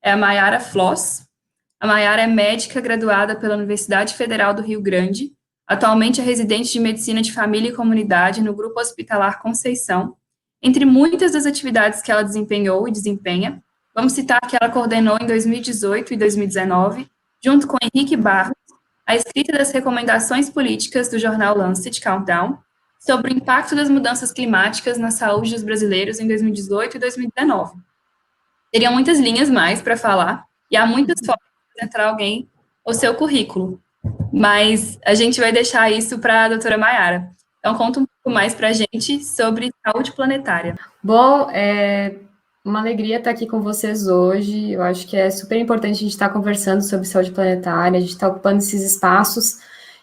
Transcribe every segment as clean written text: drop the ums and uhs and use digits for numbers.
é a Mayara Floss. A Mayara é médica graduada pela Universidade Federal do Rio Grande. Atualmente é residente de Medicina de Família e Comunidade no Grupo Hospitalar Conceição. Entre muitas das atividades que ela desempenhou e desempenha, vamos citar que ela coordenou em 2018 e 2019, junto com Henrique Barros, a escrita das recomendações políticas do jornal Lancet Countdown sobre o impacto das mudanças climáticas na saúde dos brasileiros em 2018 e 2019. Teriam muitas linhas mais para falar, e há muitas formas de apresentar alguém o seu currículo, mas a gente vai deixar isso para a doutora Mayara. Então, conta um pouco mais para a gente sobre saúde planetária. Bom, é uma alegria estar aqui com vocês hoje. Eu acho que é super importante a gente estar conversando sobre saúde planetária, a gente está ocupando esses espaços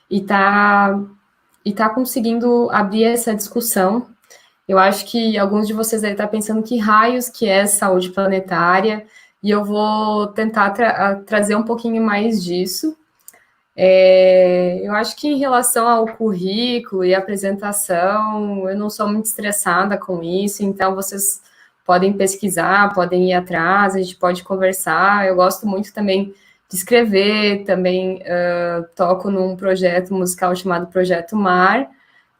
e tá conseguindo abrir essa discussão. Eu acho que alguns de vocês devem estar pensando que raios que é saúde planetária, e eu vou tentar trazer um pouquinho mais disso. Eu acho que em relação ao currículo e apresentação, eu não sou muito estressada com isso, então vocês podem pesquisar, podem ir atrás, a gente pode conversar. Eu gosto muito também de escrever, também toco num projeto musical chamado Projeto Mar,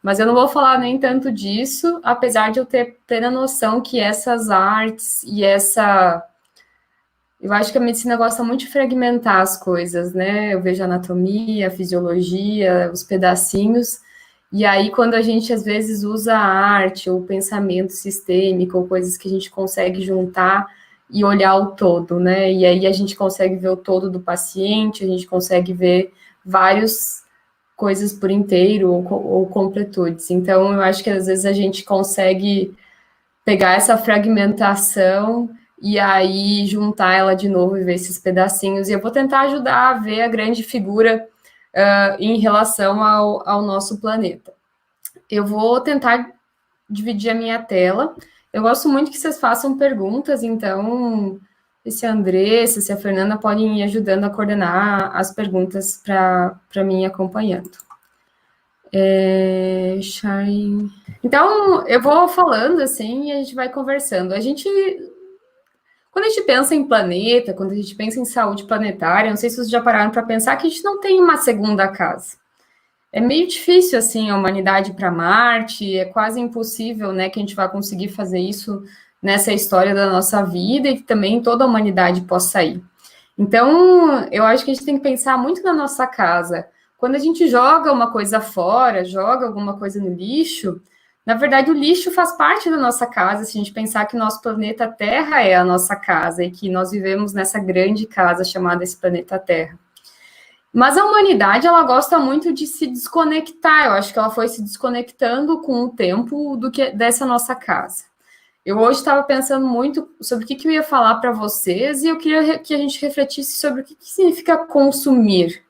mas eu não vou falar nem tanto disso, apesar de eu ter plena noção que essas artes e eu acho que a medicina gosta muito de fragmentar as coisas, né? Eu vejo a anatomia, a fisiologia, os pedacinhos, e aí quando a gente às vezes usa a arte ou o pensamento sistêmico ou coisas que a gente consegue juntar e olhar o todo, né? E aí a gente consegue ver o todo do paciente, a gente consegue ver várias coisas por inteiro ou completudes. Então, eu acho que às vezes a gente consegue pegar essa fragmentação e aí juntar ela de novo e ver esses pedacinhos. E eu vou tentar ajudar a ver a grande figura em relação ao nosso planeta. Eu vou tentar dividir a minha tela. Eu gosto muito que vocês façam perguntas, então, se a Andressa, se a Fernanda podem ir ajudando a coordenar as perguntas para mim acompanhando. Então, eu vou falando assim e a gente vai conversando. Quando a gente pensa em planeta, quando a gente pensa em saúde planetária, não sei se vocês já pararam para pensar que a gente não tem uma segunda casa. É meio difícil, assim, a humanidade para Marte, é quase impossível, né, que a gente vá conseguir fazer isso nessa história da nossa vida e que também toda a humanidade possa ir. Então, eu acho que a gente tem que pensar muito na nossa casa. Quando a gente joga uma coisa fora, joga alguma coisa no lixo, na verdade, o lixo faz parte da nossa casa, se a gente pensar que o nosso planeta Terra é a nossa casa e que nós vivemos nessa grande casa chamada esse planeta Terra. Mas a humanidade, ela gosta muito de se desconectar. Eu acho que ela foi se desconectando com o tempo dessa nossa casa. Eu hoje estava pensando muito sobre o que eu ia falar para vocês e eu queria que a gente refletisse sobre o que significa consumir,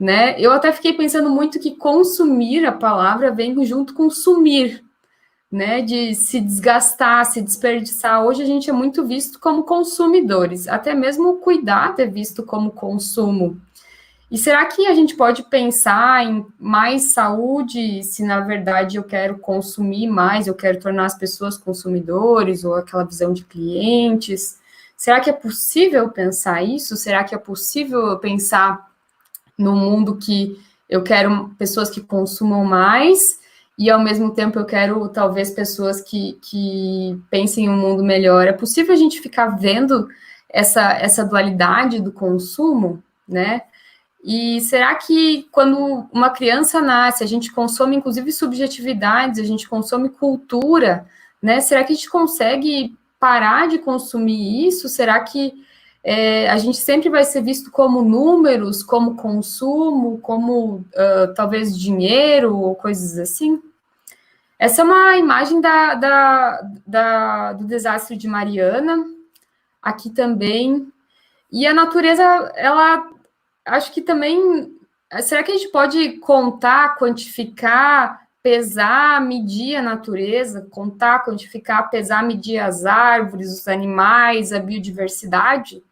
né? Eu até fiquei pensando muito que consumir, a palavra, vem junto com sumir, né? De se desgastar, se desperdiçar. Hoje a gente é muito visto como consumidores, até mesmo o cuidado é visto como consumo. E será que a gente pode pensar em mais saúde se, na verdade, eu quero consumir mais, eu quero tornar as pessoas consumidores, ou aquela visão de clientes? Será que é possível pensar isso? Será que é possível eu pensar num mundo que eu quero pessoas que consumam mais e, ao mesmo tempo, eu quero, talvez, pessoas que pensem em um mundo melhor? É possível a gente ficar vendo essa dualidade do consumo, né? E será que quando uma criança nasce, a gente consome, inclusive, subjetividades, a gente consome cultura, né? Será que a gente consegue parar de consumir isso? Será que a gente sempre vai ser visto como números, como consumo, como talvez dinheiro ou coisas assim? Essa é uma imagem do desastre de Mariana, aqui também. E a natureza, ela... Acho que também, será que a gente pode contar, quantificar, pesar, medir a natureza, contar, quantificar, pesar, medir as árvores, os animais, a biodiversidade?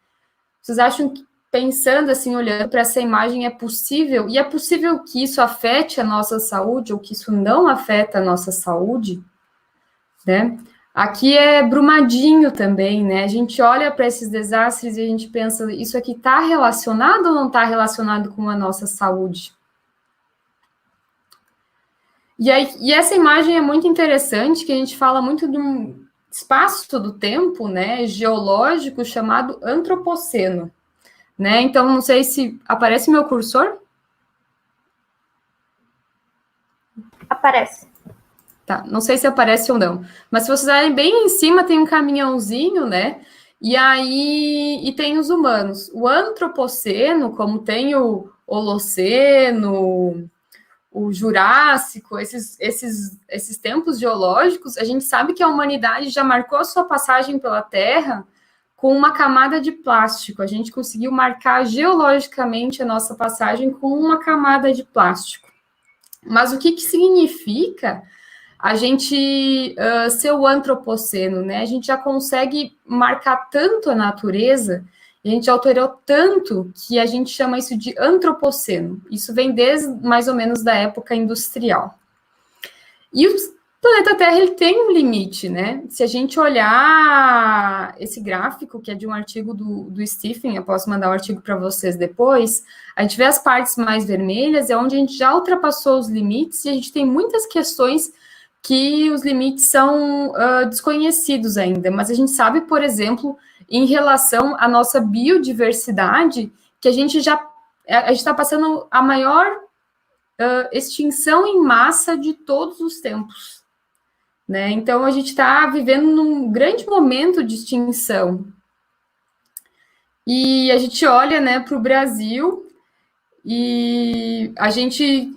Vocês acham que, pensando assim, olhando para essa imagem, é possível? E é possível que isso afete a nossa saúde ou que isso não afeta a nossa saúde? Né? Aqui é Brumadinho também, né? A gente olha para esses desastres e a gente pensa, isso aqui está relacionado ou não está relacionado com a nossa saúde? E essa imagem é muito interessante, que a gente fala muito de um espaço do tempo, né, geológico chamado antropoceno, né? Então, não sei se aparece meu cursor. Aparece. Tá, não sei se aparece ou não. Mas se vocês olharem bem em cima, tem um caminhãozinho, né? E tem os humanos. O antropoceno, como tem o Holoceno, o Jurássico, esses tempos geológicos, a gente sabe que a humanidade já marcou a sua passagem pela Terra com uma camada de plástico. A gente conseguiu marcar geologicamente a nossa passagem com uma camada de plástico. Mas o que significa a gente ser o antropoceno, né? A gente já consegue marcar tanto a natureza, e a gente alterou tanto que a gente chama isso de antropoceno. Isso vem desde mais ou menos da época industrial. E o planeta Terra, ele tem um limite, né? Se a gente olhar esse gráfico, que é de um artigo do Stephen, eu posso mandar o artigo para vocês depois, a gente vê as partes mais vermelhas, é onde a gente já ultrapassou os limites, e a gente tem muitas questões que os limites são desconhecidos ainda, mas a gente sabe, por exemplo, em relação à nossa biodiversidade, que a gente está passando a maior extinção em massa de todos os tempos, né? Então, a gente está vivendo num grande momento de extinção. E a gente olha, né, para o Brasil, e a gente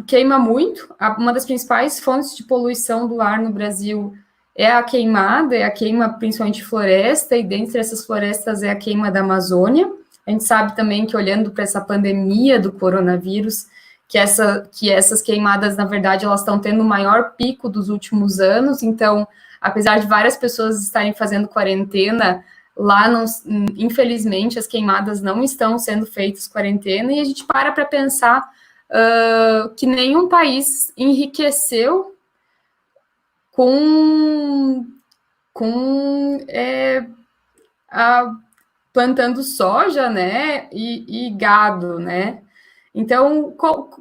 queima muito. Uma das principais fontes de poluição do ar no Brasil é a queima principalmente de floresta, e dentre essas florestas é a queima da Amazônia. A gente sabe também que, olhando para essa pandemia do coronavírus, que essas queimadas, na verdade, elas estão tendo o maior pico dos últimos anos. Então, apesar de várias pessoas estarem fazendo quarentena, lá, infelizmente, as queimadas não estão sendo feitas quarentena, e a gente para pensar que nenhum país enriqueceu plantando soja, né, e gado, né? Então,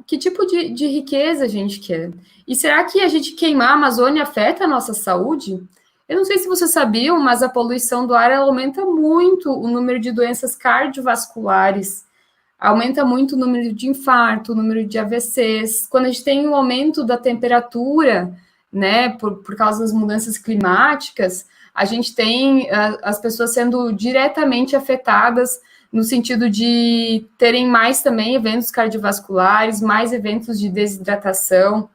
que tipo de riqueza a gente quer? E será que a gente queimar a Amazônia afeta a nossa saúde? Eu não sei se vocês sabiam, mas a poluição do ar aumenta muito o número de doenças cardiovasculares, aumenta muito o número de infarto, o número de AVCs. Quando a gente tem um aumento da temperatura, né, por causa das mudanças climáticas, a gente tem as pessoas sendo diretamente afetadas no sentido de terem mais também eventos cardiovasculares, mais eventos de desidratação,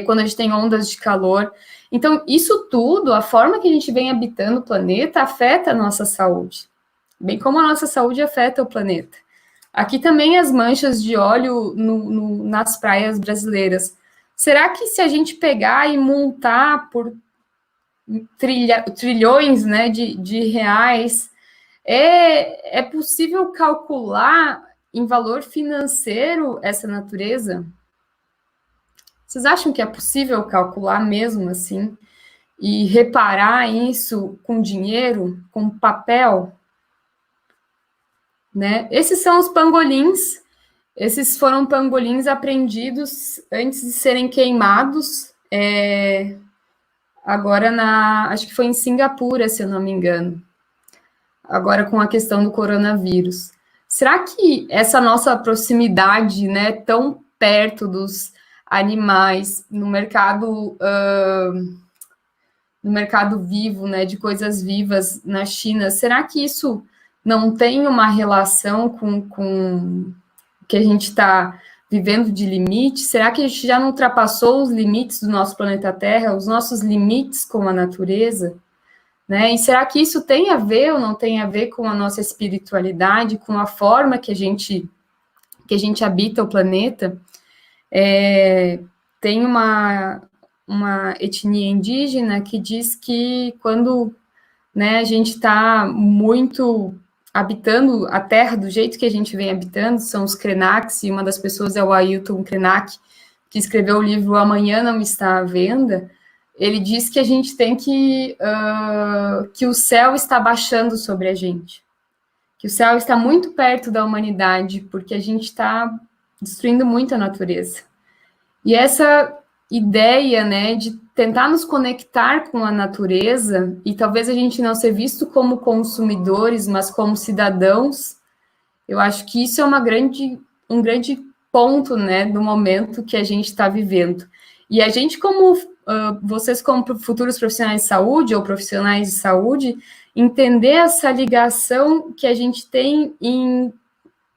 quando a gente tem ondas de calor. Então, isso tudo, a forma que a gente vem habitando o planeta, afeta a nossa saúde, bem como a nossa saúde afeta o planeta. Aqui também as manchas de óleo nas praias brasileiras. Será que se a gente pegar e multar por trilhões, né, de reais, é possível calcular em valor financeiro essa natureza? Vocês acham que é possível calcular mesmo assim? E reparar isso com dinheiro, com papel? Né? Esses são os pangolins. Esses foram pangolins apreendidos antes de serem queimados. Agora, acho que foi em Singapura, se eu não me engano. Agora, com a questão do coronavírus. Será que essa nossa proximidade, né, tão perto dos animais, no mercado vivo, né, de coisas vivas na China, será que isso não tem uma relação com o que a gente está vivendo de limite? Será que a gente já não ultrapassou os limites do nosso planeta Terra, os nossos limites com a natureza? Né? E será que isso tem a ver ou não tem a ver com a nossa espiritualidade, com a forma que a gente habita o planeta? Tem uma etnia indígena que diz que quando, né, a gente está muito habitando a Terra do jeito que a gente vem habitando, são os Krenaks, e uma das pessoas é o Ailton Krenak, que escreveu o livro Amanhã Não Está à Venda. ele diz que a gente tem que o céu está baixando sobre a gente, que o céu está muito perto da humanidade, porque a gente está destruindo muito a natureza. E essa ideia, né, de tentar nos conectar com a natureza, e talvez a gente não ser visto como consumidores, mas como cidadãos, eu acho que isso é um grande ponto, né, do momento que a gente está vivendo. E a gente, vocês como futuros profissionais de saúde ou profissionais de saúde, entender essa ligação que a gente tem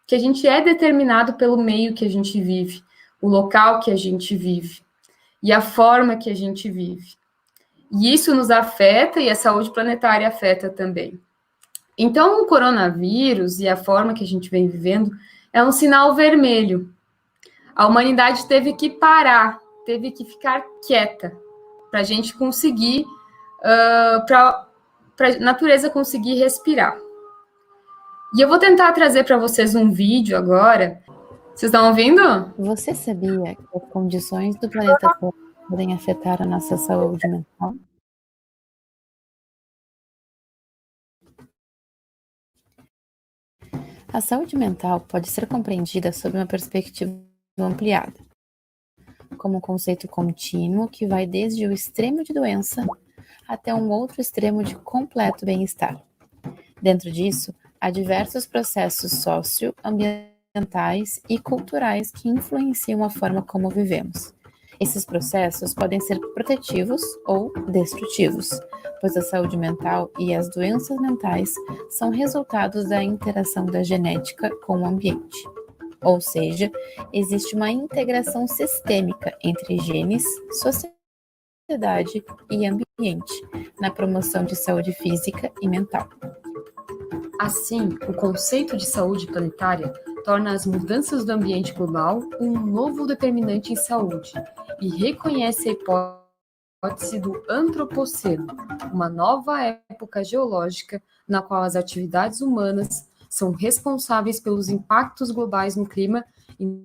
que a gente é determinado pelo meio que a gente vive, o local que a gente vive e a forma que a gente vive. E isso nos afeta e a saúde planetária afeta também. Então, o coronavírus e a forma que a gente vem vivendo é um sinal vermelho. A humanidade teve que parar, teve que ficar quieta para a gente conseguir, para a natureza conseguir respirar. E eu vou tentar trazer para vocês um vídeo agora. Vocês estão ouvindo? Você sabia que as condições do planeta Terra podem afetar a nossa saúde mental? A saúde mental pode ser compreendida sob uma perspectiva ampliada, como um conceito contínuo que vai desde o extremo de doença até um outro extremo de completo bem-estar. Dentro disso, há diversos processos socioambientais e culturais que influenciam a forma como vivemos. Esses processos podem ser protetivos ou destrutivos, pois a saúde mental e as doenças mentais são resultados da interação da genética com o ambiente. Ou seja, existe uma integração sistêmica entre genes, sociedade e ambiente, na promoção de saúde física e mental. Assim, o conceito de saúde planetária torna as mudanças do ambiente global um novo determinante em saúde e reconhece a hipótese do antropoceno, uma nova época geológica na qual as atividades humanas são responsáveis pelos impactos globais no clima e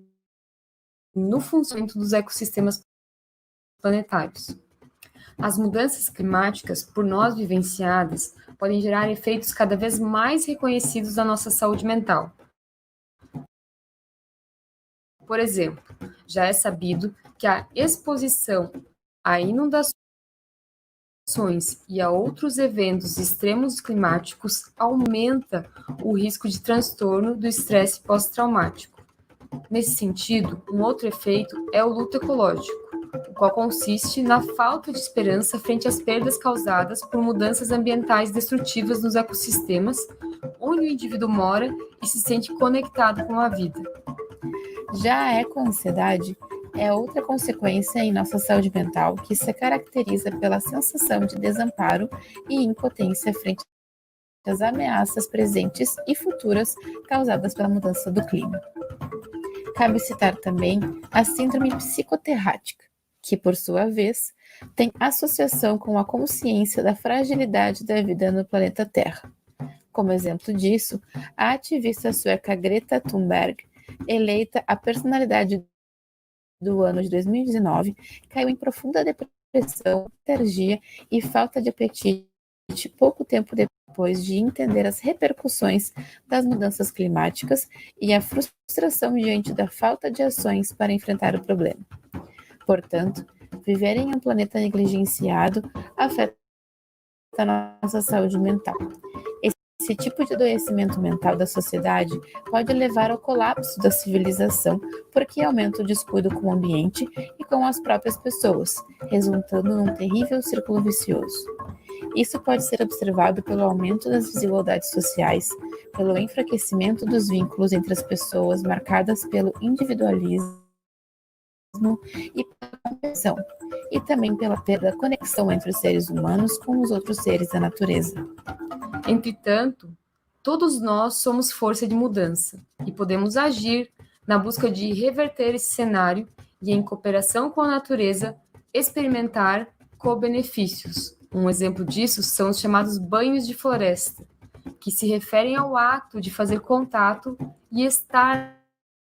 no funcionamento dos ecossistemas planetários. As mudanças climáticas, por nós vivenciadas, podem gerar efeitos cada vez mais reconhecidos da nossa saúde mental. Por exemplo, já é sabido que a exposição a inundações e a outros eventos extremos climáticos aumenta o risco de transtorno do estresse pós-traumático. Nesse sentido, um outro efeito é o luto ecológico, o qual consiste na falta de esperança frente às perdas causadas por mudanças ambientais destrutivas nos ecossistemas, onde o indivíduo mora e se sente conectado com a vida. Já a ecoansiedade é outra consequência em nossa saúde mental que se caracteriza pela sensação de desamparo e impotência frente às ameaças presentes e futuras causadas pela mudança do clima. Cabe citar também a síndrome psicoterrática, que, por sua vez, tem associação com a consciência da fragilidade da vida no planeta Terra. Como exemplo disso, a ativista sueca Greta Thunberg, eleita a personalidade do ano de 2019, caiu em profunda depressão, letargia e falta de apetite pouco tempo depois de entender as repercussões das mudanças climáticas e a frustração diante da falta de ações para enfrentar o problema. Portanto, viver em um planeta negligenciado afeta a nossa saúde mental. Esse tipo de adoecimento mental da sociedade pode levar ao colapso da civilização, porque aumenta o descuido com o ambiente e com as próprias pessoas, resultando num terrível círculo vicioso. Isso pode ser observado pelo aumento das desigualdades sociais, pelo enfraquecimento dos vínculos entre as pessoas marcadas pelo individualismo e pela competição, e também pela perda da conexão entre os seres humanos com os outros seres da natureza. Entretanto, todos nós somos força de mudança e podemos agir na busca de reverter esse cenário e, em cooperação com a natureza, experimentar co-benefícios. Um exemplo disso são os chamados banhos de floresta, que se referem ao ato de fazer contato e estar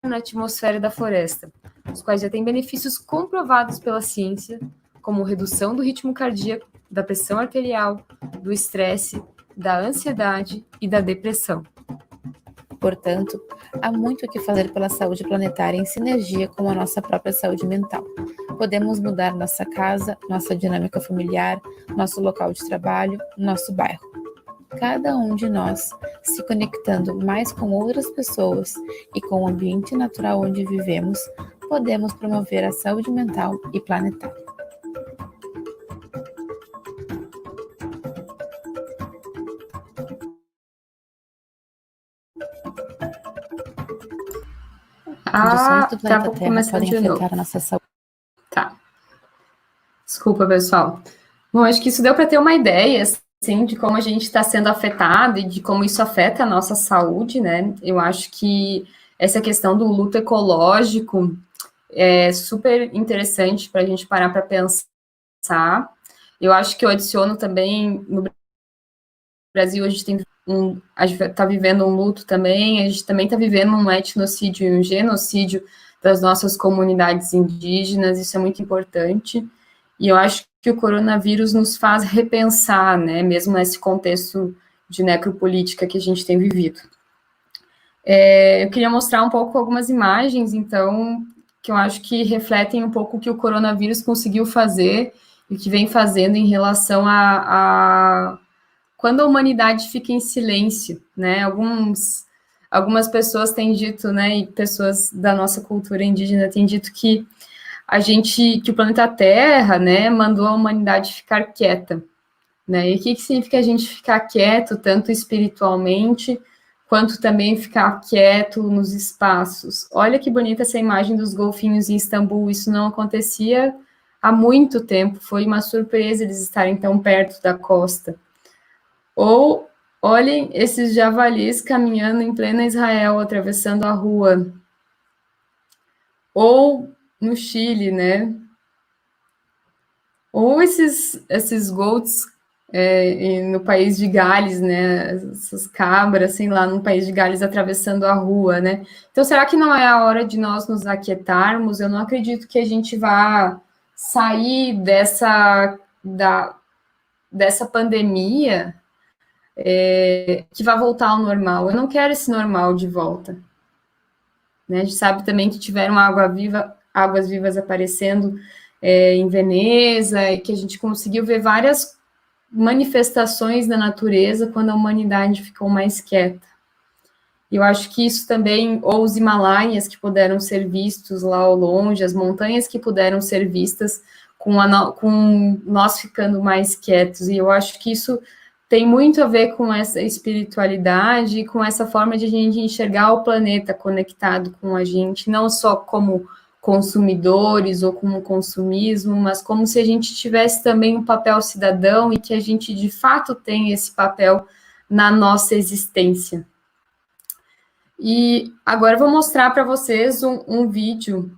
na atmosfera da floresta, os quais já têm benefícios comprovados pela ciência, como redução do ritmo cardíaco, da pressão arterial, do estresse, da ansiedade e da depressão. Portanto, há muito o que fazer pela saúde planetária em sinergia com a nossa própria saúde mental. Podemos mudar nossa casa, nossa dinâmica familiar, nosso local de trabalho, nosso bairro. Cada um de nós, se conectando mais com outras pessoas e com o ambiente natural onde vivemos, podemos promover a saúde mental e planetária. Ah, Condições do tá, planeta vou Terra começar podem de novo. afetar a nossa saúde. Tá. Desculpa, pessoal. Bom, acho que isso deu para ter uma ideia, assim, de como a gente está sendo afetado e de como isso afeta a nossa saúde, né? Eu acho que essa questão do luto ecológico é super interessante para a gente parar para pensar. Eu acho que eu adiciono também, no Brasil, a gente está vivendo um luto também, a gente também está vivendo um etnocídio e um genocídio das nossas comunidades indígenas, isso é muito importante. E eu acho que o coronavírus nos faz repensar, né, mesmo nesse contexto de necropolítica que a gente tem vivido. Eu queria mostrar um pouco algumas imagens, então, que eu acho que refletem um pouco o que o coronavírus conseguiu fazer e o que vem fazendo em relação a quando a humanidade fica em silêncio, né? Algumas pessoas têm dito, né, e pessoas da nossa cultura indígena têm dito que que o planeta Terra, né, mandou a humanidade ficar quieta, né? E o que significa a gente ficar quieto, tanto espiritualmente, quanto também ficar quieto nos espaços? Olha que bonita essa imagem dos golfinhos em Istambul, isso não acontecia há muito tempo, foi uma surpresa eles estarem tão perto da costa. Ou olhem esses javalis caminhando em plena Israel, atravessando a rua. Ou no Chile, né? Ou esses goats no país de Gales, né? Essas cabras, sei lá, no país de Gales atravessando a rua, né? Então, será que não é a hora de nós nos aquietarmos? Eu não acredito que a gente vá sair dessa pandemia que vai voltar ao normal. Eu não quero esse normal de volta. Né? A gente sabe também que tiveram águas vivas aparecendo em Veneza, e que a gente conseguiu ver várias manifestações da natureza quando a humanidade ficou mais quieta. Eu acho que isso também, ou os Himalaias que puderam ser vistos lá ao longe, as montanhas que puderam ser vistas com nós ficando mais quietos, e eu acho que isso tem muito a ver com essa espiritualidade e com essa forma de a gente enxergar o planeta conectado com a gente, não só como consumidores ou como consumismo, mas como se a gente tivesse também um papel cidadão e que a gente de fato tem esse papel na nossa existência. E agora eu vou mostrar para vocês um vídeo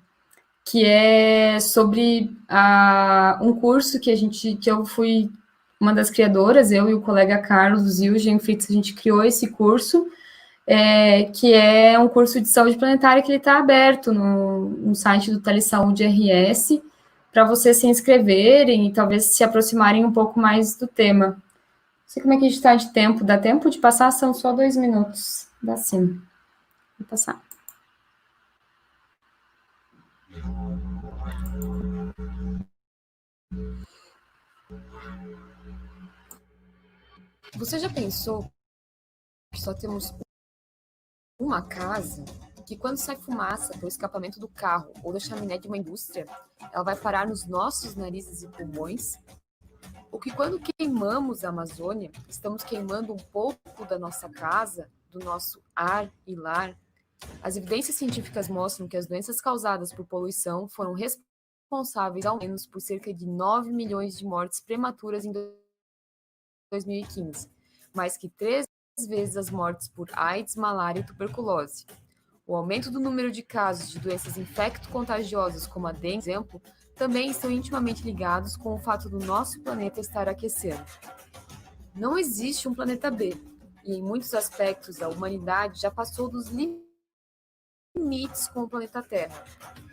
que é sobre um curso que eu fui uma das criadoras, eu e o colega Carlos e o Jean Fritz, a gente criou esse curso, que é um curso de saúde planetária que ele está aberto no site do Telesaúde RS, para vocês se inscreverem e talvez se aproximarem um pouco mais do tema. Não sei como é que a gente está de tempo, dá tempo de passar? São só 2 minutos, dá sim. Vou passar. Você já pensou que só temos uma casa, que quando sai fumaça pelo escapamento do carro ou da chaminé de uma indústria, ela vai parar nos nossos narizes e pulmões? Ou que quando queimamos a Amazônia, estamos queimando um pouco da nossa casa, do nosso ar e lar? As evidências científicas mostram que as doenças causadas por poluição foram responsáveis ao menos por cerca de 9 milhões de mortes prematuras em 2015, mais que 3 vezes as mortes por AIDS, malária e tuberculose. O aumento do número de casos de doenças infecto-contagiosas, como a dengue, por exemplo, também estão intimamente ligados com o fato do nosso planeta estar aquecendo. Não existe um planeta B, e em muitos aspectos a humanidade já passou dos limites limites com o planeta Terra.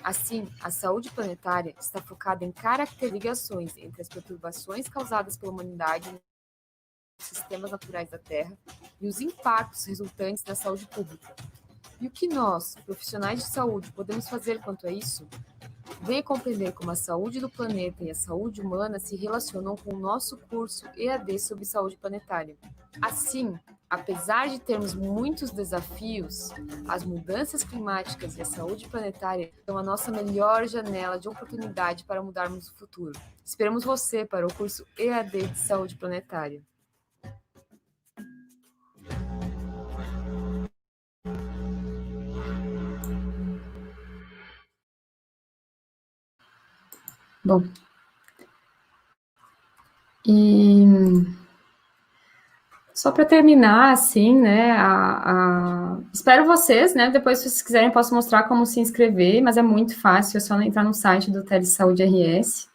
Assim, a saúde planetária está focada em caracterizar ligações entre as perturbações causadas pela humanidade nos sistemas naturais da Terra e os impactos resultantes na saúde pública. E o que nós, profissionais de saúde, podemos fazer quanto a isso? Venha compreender como a saúde do planeta e a saúde humana se relacionam com o nosso curso EAD sobre saúde planetária. Assim, apesar de termos muitos desafios, as mudanças climáticas e a saúde planetária são a nossa melhor janela de oportunidade para mudarmos o futuro. Esperamos você para o curso EAD de saúde planetária. Bom, e só para terminar, assim, né, espero vocês, né, depois se vocês quiserem posso mostrar como se inscrever, mas é muito fácil, é só entrar no site do Telesaúde RS.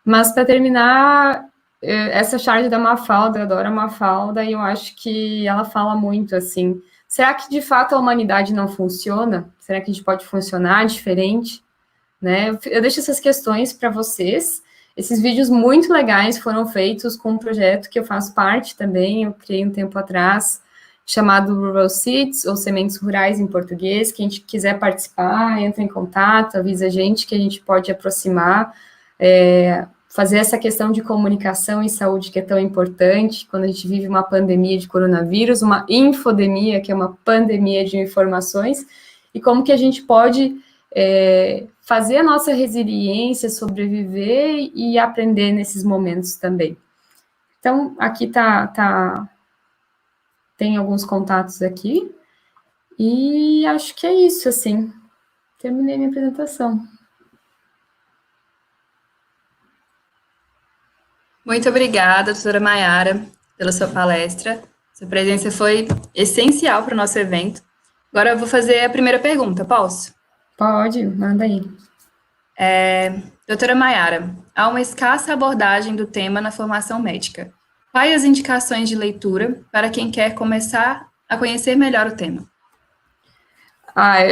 Mas para terminar, essa charge da Mafalda, eu adoro a Mafalda, e eu acho que ela fala muito, assim, será que de fato a humanidade não funciona? Será que a gente pode funcionar diferente? Né? Eu deixo essas questões para vocês. Esses vídeos muito legais foram feitos com um projeto que eu faço parte também, eu criei um tempo atrás, chamado Rural Seeds, ou Sementes Rurais em português. Quem quiser participar, entra em contato, avisa a gente que a gente pode aproximar, fazer essa questão de comunicação e saúde que é tão importante, quando a gente vive uma pandemia de coronavírus, uma infodemia, que é uma pandemia de informações, e como que a gente pode fazer a nossa resiliência, sobreviver e aprender nesses momentos também. Então, aqui tem alguns contatos aqui, e acho que é isso, assim. Terminei minha apresentação. Muito obrigada, doutora Maiara, pela sua palestra. Sua presença foi essencial para o nosso evento. Agora eu vou fazer a primeira pergunta, posso? Pode, manda aí. Doutora Maiara, há uma escassa abordagem do tema na formação médica. Quais as indicações de leitura para quem quer começar a conhecer melhor o tema?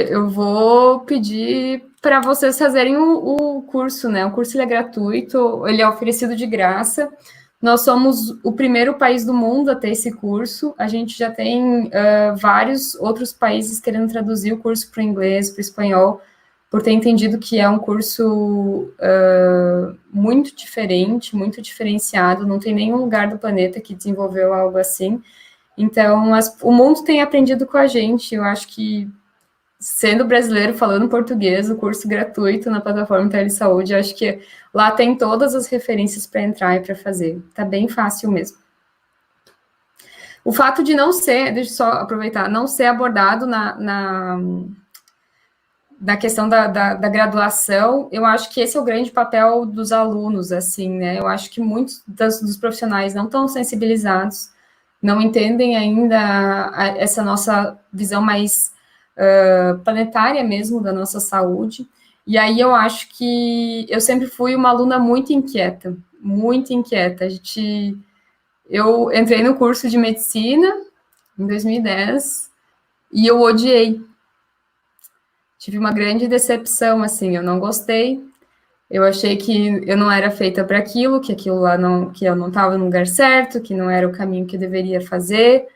Eu vou pedir para vocês fazerem o curso, né? O curso ele é gratuito, ele é oferecido de graça. Nós somos o primeiro país do mundo a ter esse curso. A gente já tem vários outros países querendo traduzir o curso para o inglês, para o espanhol, por ter entendido que é um curso muito diferente, muito diferenciado. Não tem nenhum lugar do planeta que desenvolveu algo assim. Então, o mundo tem aprendido com a gente. Eu acho que, sendo brasileiro, falando português, o curso gratuito na plataforma Telesaúde, acho que lá tem todas as referências para entrar e para fazer. Tá bem fácil mesmo. O fato de não ser, deixa eu só aproveitar, não ser abordado na questão da graduação, eu acho que esse é o grande papel dos alunos, assim, né? Eu acho que muitos dos profissionais não estão sensibilizados, não entendem ainda essa nossa visão mais planetária mesmo da nossa saúde, e aí eu acho que eu sempre fui uma aluna muito inquieta. Eu entrei no curso de medicina em 2010 e eu odiei. Tive uma grande decepção, assim, eu não gostei, eu achei que eu não era feita para aquilo, que aquilo lá que eu não estava no lugar certo, que não era o caminho que eu deveria fazer,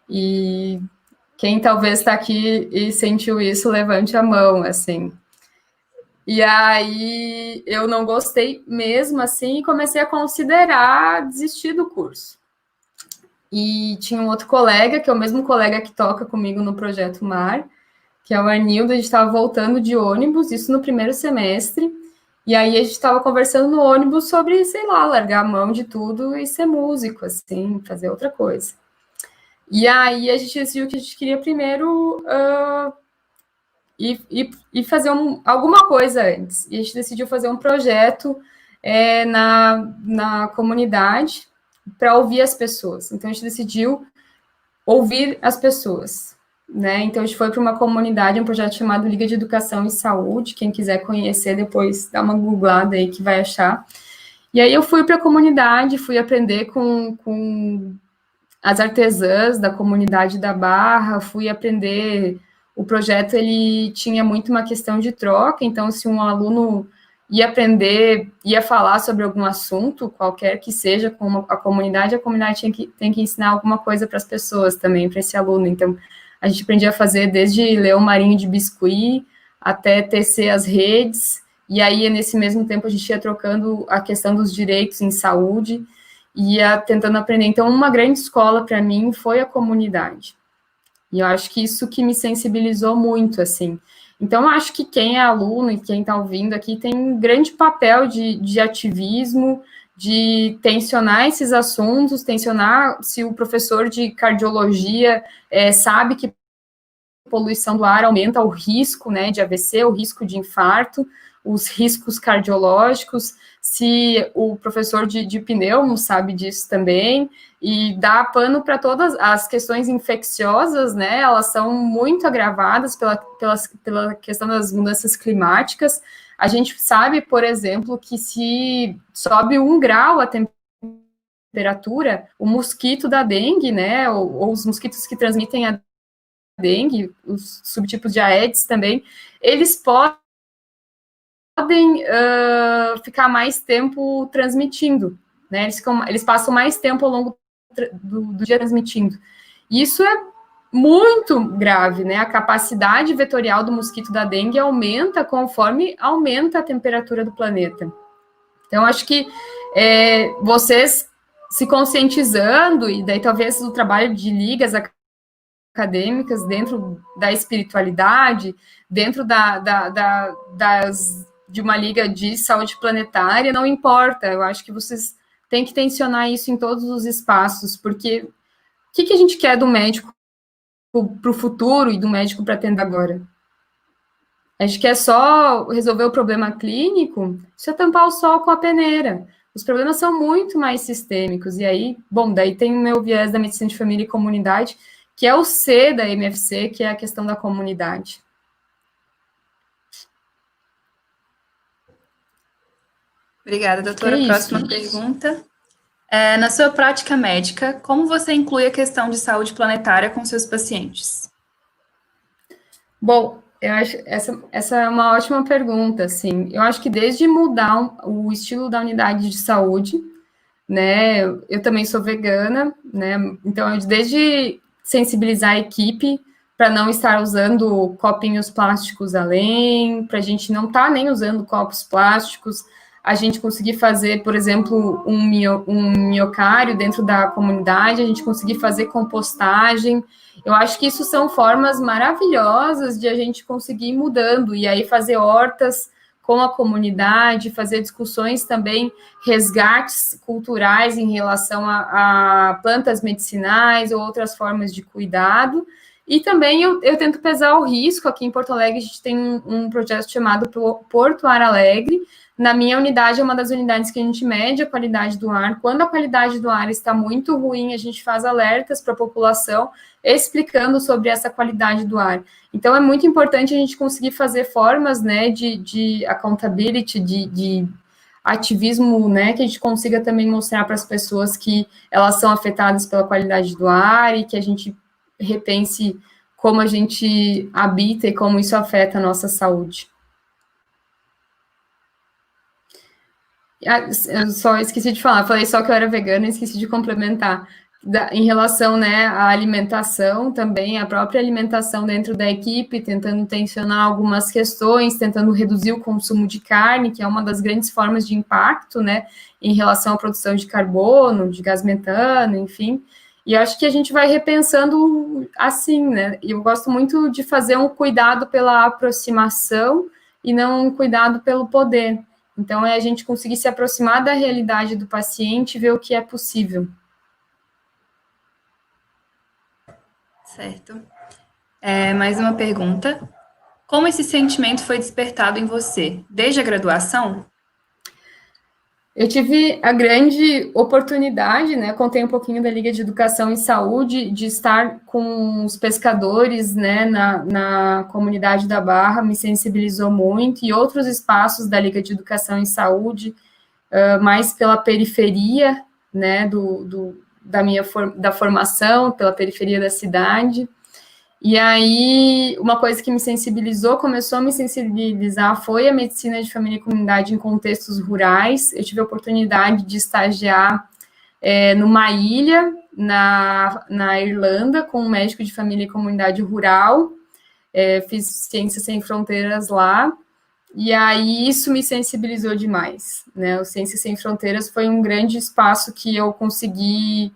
e quem talvez está aqui e sentiu isso, levante a mão, assim. E aí eu não gostei mesmo, assim, e comecei a considerar desistir do curso. E tinha um outro colega, que é o mesmo colega que toca comigo no Projeto Mar, que é o Arnildo. A gente estava voltando de ônibus, isso no primeiro semestre, e aí a gente estava conversando no ônibus sobre, sei lá, largar a mão de tudo e ser músico, assim, fazer outra coisa. E aí a gente decidiu que a gente queria primeiro e fazer alguma coisa antes. E a gente decidiu fazer um projeto na comunidade para ouvir as pessoas. Então a gente decidiu ouvir as pessoas, né? Então a gente foi para uma comunidade, um projeto chamado Liga de Educação e Saúde. Quem quiser conhecer, depois dá uma googlada aí que vai achar. E aí eu fui para a comunidade, fui aprender com as artesãs da comunidade da Barra, fui aprender o projeto ele tinha muito uma questão de troca, então se um aluno ia aprender, ia falar sobre algum assunto, qualquer que seja, com a comunidade tem que ensinar alguma coisa para as pessoas também, para esse aluno. Então, a gente aprendia a fazer desde ler o marinho de biscuit, até tecer as redes, e aí, nesse mesmo tempo, a gente ia trocando a questão dos direitos em saúde, ia tentando aprender. Então, uma grande escola para mim foi a comunidade. E eu acho que isso que me sensibilizou muito, assim. Então, eu acho que quem é aluno e quem está ouvindo aqui tem um grande papel de ativismo, de tensionar esses assuntos, tensionar se o professor de cardiologia sabe que poluição do ar aumenta o risco, né, de AVC, o risco de infarto, os riscos cardiológicos, se o professor de pneumo sabe disso também, e dá pano para todas as questões infecciosas, né, elas são muito agravadas pela questão das mudanças climáticas. A gente sabe, por exemplo, que se sobe 1 grau a temperatura, o mosquito da dengue, né, ou os mosquitos que transmitem a dengue, os subtipos de Aedes também, eles podem ficar mais tempo transmitindo, né? Eles passam mais tempo ao longo do dia transmitindo. E isso é muito grave, né? A capacidade vetorial do mosquito da dengue aumenta conforme aumenta a temperatura do planeta. Então, acho que vocês se conscientizando, e daí talvez o trabalho de ligas acadêmicas dentro da espiritualidade, dentro de uma liga de saúde planetária, não importa. Eu acho que vocês têm que tensionar isso em todos os espaços, porque o que a gente quer do médico para o futuro e do médico para atender agora? A gente quer só resolver o problema clínico, isso é tampar o sol com a peneira. Os problemas são muito mais sistêmicos, e aí, bom, daí tem o meu viés da medicina de família e comunidade, que é o C da MFC, que é a questão da comunidade. Obrigada, doutora. Próxima pergunta. Na sua prática médica, como você inclui a questão de saúde planetária com seus pacientes? Bom, eu acho essa é uma ótima pergunta, assim. Eu acho que desde mudar o estilo da unidade de saúde, né, eu também sou vegana, né, então desde sensibilizar a equipe para não estar usando copinhos plásticos além, para a gente não estar nem usando copos plásticos, a gente conseguir fazer, por exemplo, um miocário dentro da comunidade, a gente conseguir fazer compostagem. Eu acho que isso são formas maravilhosas de a gente conseguir ir mudando, e aí fazer hortas com a comunidade, fazer discussões também, resgates culturais em relação a plantas medicinais ou outras formas de cuidado. E também eu tento pesar o risco. Aqui em Porto Alegre a gente tem um projeto chamado Porto Ar Alegre. Na minha unidade, é uma das unidades que a gente mede a qualidade do ar. Quando a qualidade do ar está muito ruim, a gente faz alertas para a população, explicando sobre essa qualidade do ar. Então, é muito importante a gente conseguir fazer formas, né, de accountability, de ativismo, né, que a gente consiga também mostrar para as pessoas que elas são afetadas pela qualidade do ar e que a gente repense como a gente habita e como isso afeta a nossa saúde. Eu só esqueci de falar, falei só que eu era vegana e esqueci de complementar. Em relação, né, à alimentação também, a própria alimentação dentro da equipe, tentando tensionar algumas questões, tentando reduzir o consumo de carne, que é uma das grandes formas de impacto, né, em relação à produção de carbono, de gás metano, enfim. E eu acho que a gente vai repensando assim, né, e eu gosto muito de fazer um cuidado pela aproximação e não um cuidado pelo poder. Então, é a gente conseguir se aproximar da realidade do paciente e ver o que é possível. Certo. Mais uma pergunta. Como esse sentimento foi despertado em você? Desde a graduação? Eu tive a grande oportunidade, né, contei um pouquinho da Liga de Educação e Saúde, de estar com os pescadores, né, na comunidade da Barra, me sensibilizou muito, e outros espaços da Liga de Educação e Saúde, mais pela periferia, né, da formação, pela periferia da cidade. E aí, uma coisa que me sensibilizou, começou a me sensibilizar, foi a medicina de família e comunidade em contextos rurais. Eu tive a oportunidade de estagiar numa ilha, na Irlanda, com um médico de família e comunidade rural. Fiz Ciências Sem Fronteiras lá, e aí isso me sensibilizou demais, né? O Ciências Sem Fronteiras foi um grande espaço que eu consegui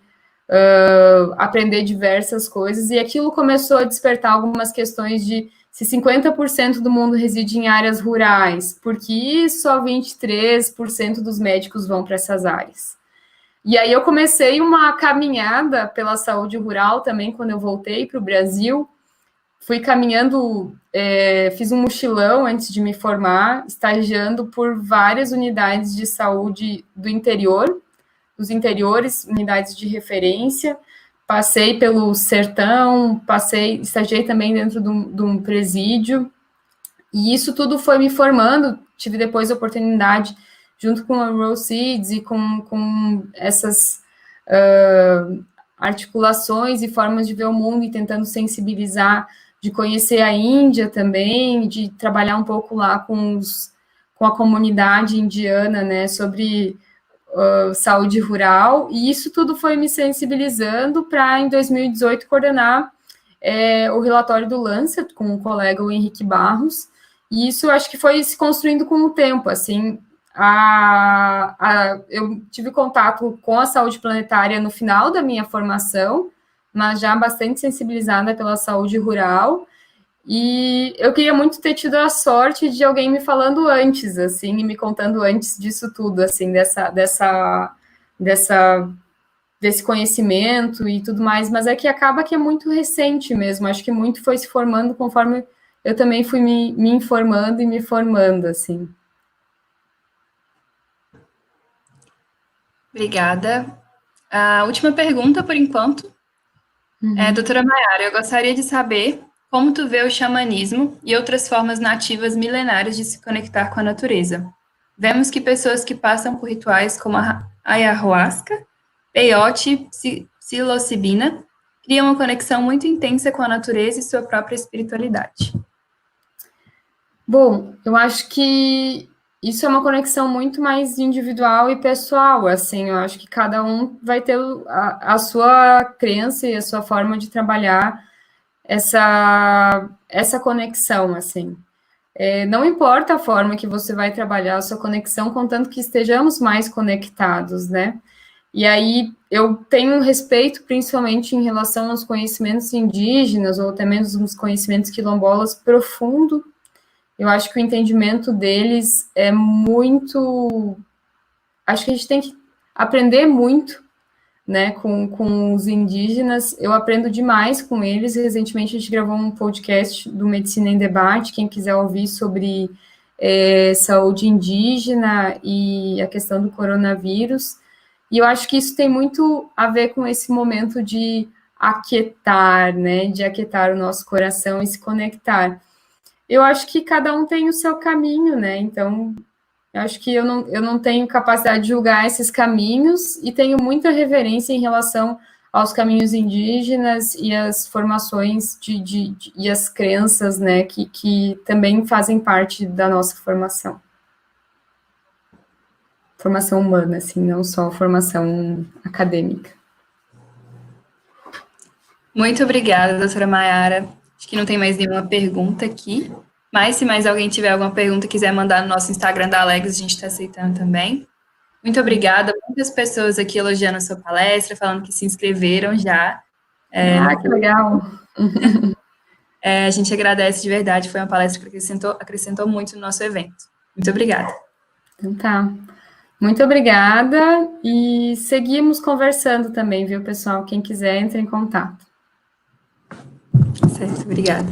aprender diversas coisas, e aquilo começou a despertar algumas questões de se 50% do mundo reside em áreas rurais, por que só 23% dos médicos vão para essas áreas? E aí eu comecei uma caminhada pela saúde rural também, quando eu voltei para o Brasil. Fui caminhando, fiz um mochilão antes de me formar, estagiando por várias unidades de saúde do interior, dos interiores, unidades de referência. Passei pelo sertão, estagiei também dentro de um presídio, e isso tudo foi me formando. Tive depois a oportunidade, junto com a Rose Seeds e com essas articulações e formas de ver o mundo e tentando sensibilizar, de conhecer a Índia também, de trabalhar um pouco lá com a comunidade indiana, né, sobre saúde rural, e isso tudo foi me sensibilizando para, em 2018, coordenar o relatório do Lancet com o colega, o Henrique Barros, e isso acho que foi se construindo com o tempo, assim. Eu tive contato com a saúde planetária no final da minha formação, mas já bastante sensibilizada pela saúde rural, e eu queria muito ter tido a sorte de alguém me falando antes, assim, e me contando antes disso tudo, assim, desse conhecimento e tudo mais, mas é que acaba que é muito recente mesmo, acho que muito foi se formando conforme eu também fui me informando e me formando, assim. Obrigada. A última pergunta, por enquanto, doutora Maiara, eu gostaria de saber como tu vê o xamanismo e outras formas nativas milenares de se conectar com a natureza. Vemos que pessoas que passam por rituais como a ayahuasca, peyote, psilocibina, criam uma conexão muito intensa com a natureza e sua própria espiritualidade. Bom, eu acho que isso é uma conexão muito mais individual e pessoal, assim, eu acho que cada um vai ter a sua crença e a sua forma de trabalhar essa conexão, assim. Não importa a forma que você vai trabalhar a sua conexão, contanto que estejamos mais conectados, né? E aí eu tenho um respeito, principalmente em relação aos conhecimentos indígenas, ou até mesmo os conhecimentos quilombolas, profundo. Eu acho que o entendimento deles é muito... Acho que a gente tem que aprender muito, né, com os indígenas. Eu aprendo demais com eles. Recentemente a gente gravou um podcast do Medicina em Debate, quem quiser ouvir sobre saúde indígena e a questão do coronavírus. E eu acho que isso tem muito a ver com esse momento de aquietar, né, de aquietar o nosso coração e se conectar. Eu acho que cada um tem o seu caminho, né? Então, eu acho que eu não tenho capacidade de julgar esses caminhos e tenho muita reverência em relação aos caminhos indígenas e as formações e as crenças, né, que também fazem parte da nossa formação. Formação humana, assim, não só formação acadêmica. Muito obrigada, doutora Maiara. Acho que não tem mais nenhuma pergunta aqui, mas se mais alguém tiver alguma pergunta e quiser mandar no nosso Instagram da Alegos, a gente está aceitando também. Muito obrigada. Muitas pessoas aqui elogiando a sua palestra, falando que se inscreveram já. Que legal! A gente agradece de verdade, foi uma palestra que acrescentou muito no nosso evento. Muito obrigada. Então tá. Muito obrigada e seguimos conversando também, viu, pessoal? Quem quiser, entre em contato. Certo, obrigada.